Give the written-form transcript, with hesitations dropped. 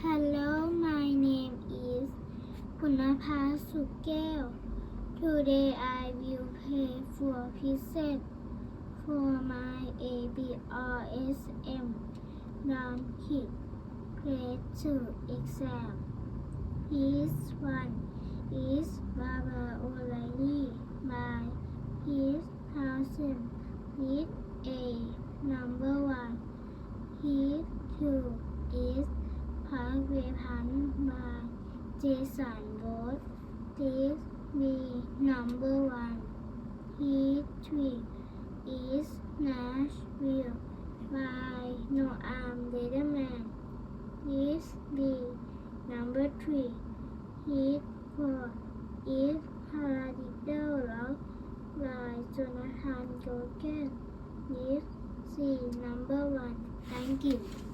Hello, my name is ปุณภาสุขแก้ว Today I will play for pieces for my ABRSM non-hit grade 2 exam. Piece 1 is Baba O'Reilly by Piece Townsend with A number 1. Piece 2 is Parkway by Jason Ross. Piece B number 1. Piece 3 is Nashville by Noam Lederman. Piece B number 3. Piece 4 is Paradiddle by Jonathan Grogan. Piece C number 1. Thank you.